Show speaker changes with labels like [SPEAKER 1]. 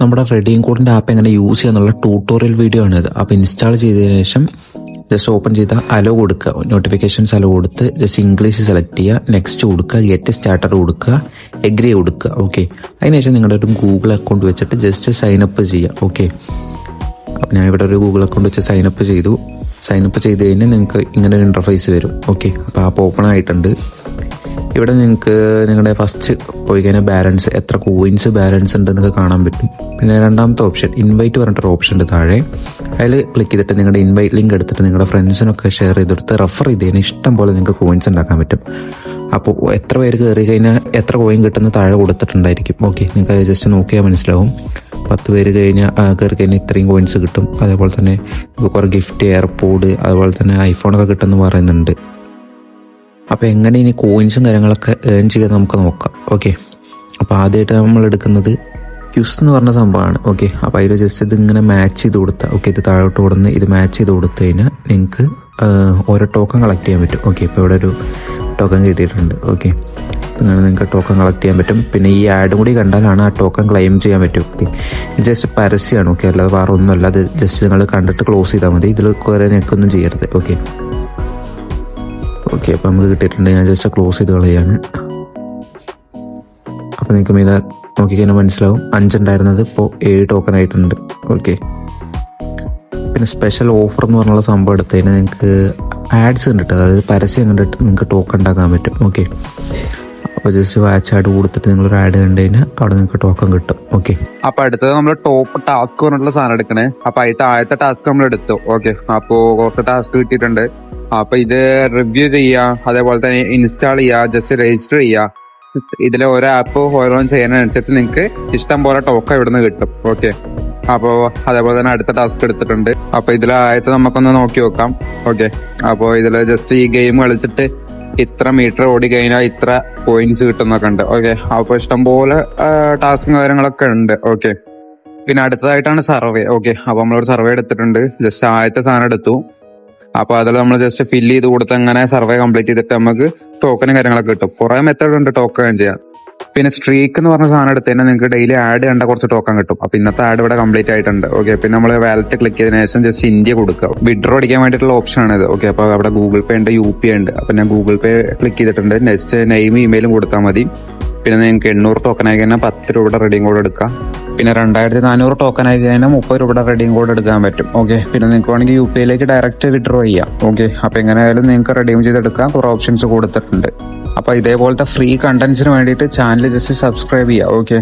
[SPEAKER 1] നമ്മുടെ റെഡീം കോഡിന്റെ ആപ്പ് എങ്ങനെ യൂസ് ചെയ്യാന്നുള്ള ട്യൂട്ടോറിയൽ വീഡിയോ ആണ് ഇത്. അപ്പോൾ ഇൻസ്റ്റാൾ ചെയ്തതിനു ശേഷം ജസ്റ്റ് ഓപ്പൺ ചെയ്ത അലോ കൊടുക്കുക, നോട്ടിഫിക്കേഷൻസ് അലോ കൊടുത്ത് ജസ്റ്റ് ഇംഗ്ലീഷ് സെലക്ട് ചെയ്യുക, നെക്സ്റ്റ് കൊടുക്കുക, ഗെറ്റ് സ്റ്റാർട്ടർ കൊടുക്കുക, എഗ്രി കൊടുക്കുക. ഓക്കെ, അതിനുശേഷം നിങ്ങളുടെ ഒരു ഗൂഗിൾ അക്കൗണ്ട് വെച്ചിട്ട് ജസ്റ്റ് സൈനപ്പ് ചെയ്യുക. ഓക്കെ, അപ്പോൾ ഞാൻ ഇവിടെ ഒരു ഗൂഗിൾ അക്കൗണ്ട് വെച്ച് സൈനപ്പ് ചെയ്തു. സൈനപ്പ് ചെയ്ത് കഴിഞ്ഞാൽ നിങ്ങൾക്ക് ഇങ്ങനെ ഒരു ഇൻ്റർഫേസ് വരും. ഓക്കെ, അപ്പോൾ ആപ്പ് ഓപ്പൺ ആയിട്ടുണ്ട്. ഇവിടെ നിങ്ങൾക്ക് നിങ്ങളുടെ ഫസ്റ്റ് പോയി കഴിഞ്ഞാൽ ബാലൻസ്, എത്ര കോയിൻസ് ബാലൻസ് ഉണ്ടെന്നൊക്കെ കാണാൻ പറ്റും. പിന്നെ രണ്ടാമത്തെ ഓപ്ഷൻ ഇൻവൈറ്റ് പറഞ്ഞിട്ടൊരു ഓപ്ഷൻ ഉണ്ട് താഴെ. അതിൽ ക്ലിക്ക് ചെയ്തിട്ട് നിങ്ങളുടെ ഇൻവൈറ്റ് ലിങ്ക് എടുത്തിട്ട് നിങ്ങളുടെ ഫ്രണ്ട്സിനൊക്കെ ഷെയർ ചെയ്തെടുത്ത് റെഫർ ചെയ്ത് കഴിഞ്ഞാൽ ഇഷ്ടം പോലെ നിങ്ങൾക്ക് കോയിൻസ് ഉണ്ടാക്കാൻ പറ്റും. അപ്പോൾ എത്ര പേര് കയറി കഴിഞ്ഞാൽ എത്ര കോയിൻ കിട്ടുന്ന താഴെ കൊടുത്തിട്ടുണ്ടായിരിക്കും. ഓക്കെ, നിങ്ങൾക്ക് ജസ്റ്റ് നോക്കിയാൽ മനസ്സിലാവും. 10 പേര് കയറി കഴിഞ്ഞാൽ ഇത്രയും കോയിൻസ് കിട്ടും. അതേപോലെ തന്നെ കുറേ ഗിഫ്റ്റ്, എയർപോഡ്, അതുപോലെ തന്നെ ഐഫോണൊക്കെ കിട്ടുമെന്ന് പറയുന്നുണ്ട്. അപ്പോൾ എങ്ങനെ ഇനി കോയിൻസും കാര്യങ്ങളൊക്കെ ഏൺ ചെയ്യാൻ നമുക്ക് നോക്കാം. ഓക്കെ, അപ്പോൾ ആദ്യമായിട്ട് നമ്മൾ എടുക്കുന്നത് ക്യൂസ് എന്ന് പറഞ്ഞ സംഭവമാണ്. ഓക്കെ, അപ്പോൾ അതിൽ ജസ്റ്റ് ഇത് ഇങ്ങനെ മാച്ച് ചെയ്ത് കൊടുത്താൽ, ഓക്കെ, ഇത് താഴോട്ട് കൊടുന്ന് ഇത് മാച്ച് ചെയ്ത് കൊടുത്തു കഴിഞ്ഞാൽ നിങ്ങൾക്ക് ഓരോ ടോക്കൺ കളക്ട് ചെയ്യാൻ പറ്റും. ഓക്കെ, ഇപ്പോൾ ഇവിടെ ഒരു ടോക്കൺ കിട്ടിയിട്ടുണ്ട്. ഓക്കെ, അങ്ങനെ നിങ്ങൾക്ക് ടോക്കൺ കളക്ട് ചെയ്യാൻ പറ്റും. പിന്നെ ഈ ആഡും കൂടി കണ്ടാലാണ് ആ ടോക്കൺ ക്ലെയിം ചെയ്യാൻ പറ്റും. ഓക്കെ, ഇത് ജസ്റ്റ് പരസ്യമാണ്. ഓക്കെ, അല്ലാതെ വേറെ ഒന്നുമല്ല. അത് ജസ്റ്റ് നിങ്ങൾ കണ്ടിട്ട് ക്ലോസ് ചെയ്താൽ മതി. ഇതിൽ കുറേ നിൽക്കൊന്നും ചെയ്യരുത്. ഓക്കെ ഓക്കെ, അപ്പോൾ നമുക്ക് കിട്ടിയിട്ടുണ്ട്. ഞാൻ ജസ്റ്റ് ക്ലോസ് ചെയ്ത് കളയാണ്. അപ്പോൾ നിങ്ങൾക്ക് ഇത് നോക്കിക്കഴിഞ്ഞാൽ മനസ്സിലാവും 5 ഉണ്ടായിരുന്നത് ഇപ്പോൾ 7 ടോക്കൺ ആയിട്ടുണ്ട്. ഓക്കെ, പിന്നെ സ്പെഷ്യൽ ഓഫർ എന്ന് പറഞ്ഞുള്ള സംഭവം എടുത്തതിന് നിങ്ങൾക്ക് ആഡ്സ് കണ്ടിട്ട്, അതായത് പരസ്യം കണ്ടിട്ട് നിങ്ങൾക്ക് ടോക്കൺ ഉണ്ടാക്കാൻ പറ്റും. ഓക്കെ, അപ്പോൾ ജസ്റ്റ് വാച്ച് ആഡ് കൊടുത്തിട്ട് നിങ്ങളൊരു ആഡ് കണ്ടു കഴിഞ്ഞാൽ അവിടെ നിങ്ങൾക്ക് ടോക്കൺ കിട്ടും. ഓക്കെ,
[SPEAKER 2] അപ്പൊ അടുത്തത് നമ്മൾ ടോപ്പ് ടാസ്ക് പറഞ്ഞിട്ടുള്ള സാധനം എടുക്കണേ. അപ്പൊ അതിന്റെ ആദ്യത്തെ ടാസ്ക് നമ്മൾ എടുത്തു. ഓക്കെ, അപ്പോൾ കുറച്ച് ടാസ്ക് കിട്ടിയിട്ടുണ്ട്. അപ്പൊ ഇത് റിവ്യൂ ചെയ്യുക, അതേപോലെ തന്നെ ഇൻസ്റ്റാൾ ചെയ്യുക, ജസ്റ്റ് രജിസ്റ്റർ ചെയ്യുക. ഇതിലെ ഓരോ ആപ്പ് ഓരോന്നും ചെയ്യുന്നതിനനുസരിച്ച് നിങ്ങൾക്ക് ഇഷ്ടം പോലെ ടോക്കൺ ഇവിടുന്ന് കിട്ടും. ഓക്കെ, അപ്പോൾ അതേപോലെ തന്നെ അടുത്ത ടാസ്ക് എടുത്തിട്ടുണ്ട്. അപ്പൊ ഇതിൽ ആദ്യത്തെ നമുക്കൊന്ന് നോക്കി നോക്കാം. ഓക്കെ, അപ്പോൾ ഇതിൽ ജസ്റ്റ് ഈ ഗെയിം കളിച്ചിട്ട് ഇത്ര മീറ്റർ ഓടി കഴിഞ്ഞാൽ ഇത്ര പോയിന്റ്സ് കിട്ടുന്നൊക്കെ ഉണ്ട്. ഓക്കെ, അപ്പോൾ ഇഷ്ടംപോലെ ടാസ്കും കാര്യങ്ങളൊക്കെ ഉണ്ട്. ഓക്കെ, പിന്നെ അടുത്തതായിട്ടാണ് സർവേ. ഓക്കെ, അപ്പോൾ നമ്മളൊരു സർവേ എടുത്തിട്ടുണ്ട്. ജസ്റ്റ് ആദ്യത്തെ സാധനം എടുത്തു. അപ്പൊ അതിൽ നമ്മൾ ജസ്റ്റ് ഫില്ല് ചെയ്ത് കൊടുത്ത് അങ്ങനെ സർവേ കംപ്ലീറ്റ് ചെയ്തിട്ട് നമുക്ക് ടോക്കനും കാര്യങ്ങളൊക്കെ കിട്ടും. കുറെ മെത്തേഡ് ഉണ്ട് ടോക്കൺ ചെയ്യാൻ. പിന്നെ സ്ട്രീക്ക് എന്ന് പറഞ്ഞ സാധനം എടുത്ത് തന്നെ നിങ്ങൾക്ക് ഡെയിലി ആഡ് ചെയ്യേണ്ട കുറച്ച് ടോക്കൺ കിട്ടും. അപ്പൊ ഇന്നത്തെ ആഡ് ഇവിടെ കംപ്ലീറ്റ് ആയിട്ടുണ്ട്. ഓക്കെ, പിന്നെ നമ്മൾ വാലറ്റ് ക്ലിക്ക് ചെയ്തതിനു ശേഷം ജസ്റ്റ് ഇന്ത്യ കൊടുക്കുക. വിഡ്രോ അടിക്കാൻ വേണ്ടിയിട്ടുള്ള ഓപ്ഷൻ ആണ് ഇത്. ഓക്കെ, അപ്പൊ അവിടെ ഗൂഗിൾ പേ ഉണ്ട്, UPI ഉണ്ട്. അപ്പൊ ഞാൻ ഗൂഗിൾ പേ ക്ലിക്ക് ചെയ്തിട്ടുണ്ട്. നെക്സ്റ്റ് നെയിം ഇമെയിലും കൊടുത്താൽ മതി. പിന്നെ നിങ്ങൾക്ക് 800 ടോക്കൺ ആയി കഴിഞ്ഞാൽ 10 രൂപയുടെ റെഡീം കോഡ് എടുക്കാം. പിന്നെ 2400 ടോക്കൺ ആയി കഴിഞ്ഞാൽ 30 രൂപയുടെ റെഡീം കോഡ് എടുക്കാൻ പറ്റും. ഓക്കെ, പിന്നെ നിങ്ങൾക്ക് വേണമെങ്കിൽ UPI ഡയറക്റ്റ് വിഡ്രോ ചെയ്യാം. ഓക്കെ, അപ്പൊ എങ്ങനെയായാലും നിങ്ങൾക്ക് റെഡീം ചെയ്തെടുക്കാം. കുറെ ഓപ്ഷൻസ് കൊടുത്തിട്ടുണ്ട്. അപ്പൊ ഇതേപോലത്തെ ഫ്രീ കണ്ടന്റ്സിന് വേണ്ടിയിട്ട് ചാനൽ ജസ്റ്റ് സബ്സ്ക്രൈബ് ചെയ്യുക. ഓക്കെ.